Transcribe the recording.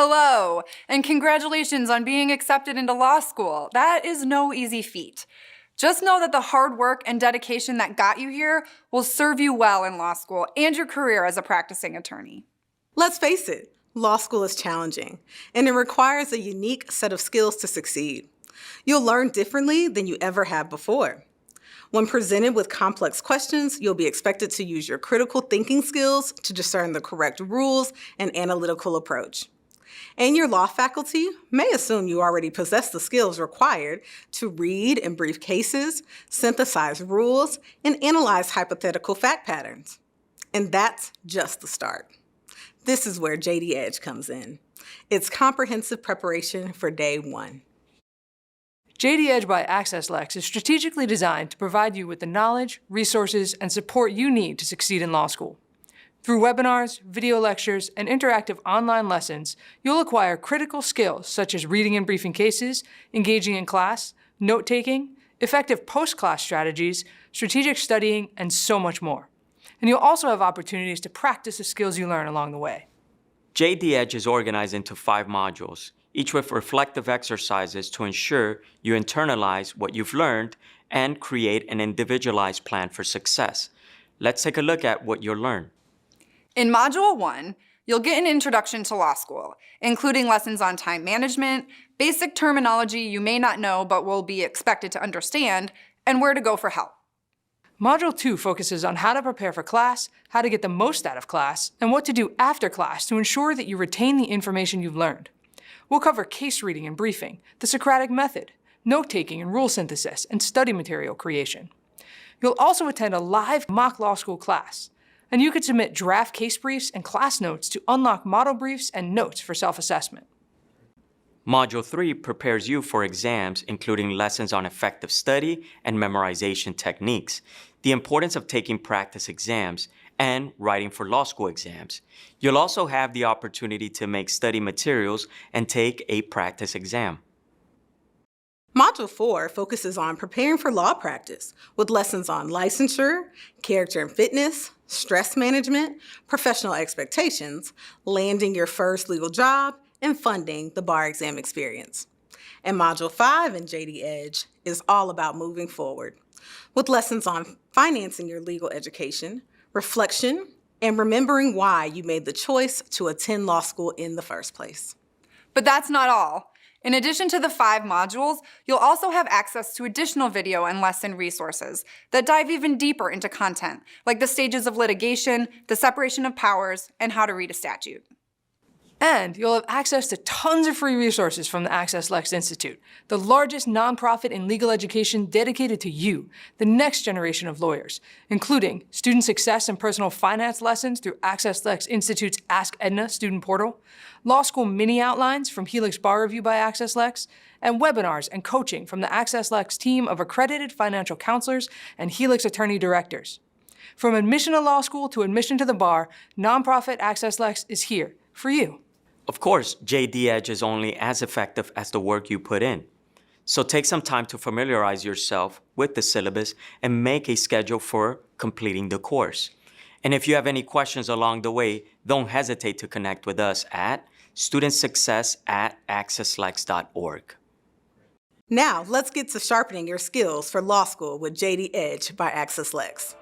Hello, and congratulations on being accepted into law school. That is no easy feat. Just know that the hard work and dedication that got you here will serve you well in law school and your career as a practicing attorney. Let's face it, law school is challenging, and it requires a unique set of skills to succeed. You'll learn differently than you ever have before. When presented with complex questions, you'll be expected to use your critical thinking skills to discern the correct rules and analytical approach. And your law faculty may assume you already possess the skills required to read and brief cases, synthesize rules, and analyze hypothetical fact patterns. And that's just the start. This is where JDEdge comes in. It's comprehensive preparation for day one. JDEdge by AccessLex is strategically designed to provide you with the knowledge, resources, and support you need to succeed in law school. Through webinars, video lectures, and interactive online lessons, you'll acquire critical skills such as reading and briefing cases, engaging in class, note-taking, effective post-class strategies, strategic studying, and so much more. And you'll also have opportunities to practice the skills you learn along the way. JDEdge is organized into 5 modules, each with reflective exercises to ensure you internalize what you've learned and create an individualized plan for success. Let's take a look at what you'll learn. In Module 1, you'll get an introduction to law school, including lessons on time management, basic terminology you may not know but will be expected to understand, and where to go for help. Module 2 focuses on how to prepare for class, how to get the most out of class, and what to do after class to ensure that you retain the information you've learned. We'll cover case reading and briefing, the Socratic method, note-taking and rule synthesis, and study material creation. You'll also attend a live mock law school class, and you can submit draft case briefs and class notes to unlock model briefs and notes for self-assessment. Module 3 prepares you for exams, including lessons on effective study and memorization techniques, the importance of taking practice exams, and writing for law school exams. You'll also have the opportunity to make study materials and take a practice exam. Module 4 focuses on preparing for law practice with lessons on licensure, character and fitness, stress management, professional expectations, landing your first legal job, and funding the bar exam experience. And Module 5 in JDEdge is all about moving forward, with lessons on financing your legal education, reflection, and remembering why you made the choice to attend law school in the first place. But that's not all. In addition to the 5 modules, you'll also have access to additional video and lesson resources that dive even deeper into content, like the stages of litigation, the separation of powers, and how to read a statute. And you'll have access to tons of free resources from the AccessLex Institute, the largest nonprofit in legal education dedicated to you, the next generation of lawyers, including student success and personal finance lessons through AccessLex Institute's Ask Edna student portal, law school mini outlines from Helix Bar Review by AccessLex, and webinars and coaching from the AccessLex team of accredited financial counselors and Helix attorney directors. From admission to law school to admission to the bar, nonprofit AccessLex is here for you. Of course, JDEdge is only as effective as the work you put in. So take some time to familiarize yourself with the syllabus and make a schedule for completing the course. And if you have any questions along the way, don't hesitate to connect with us at studentsuccess@accesslex.org. Now, let's get to sharpening your skills for law school with JDEdge by AccessLex.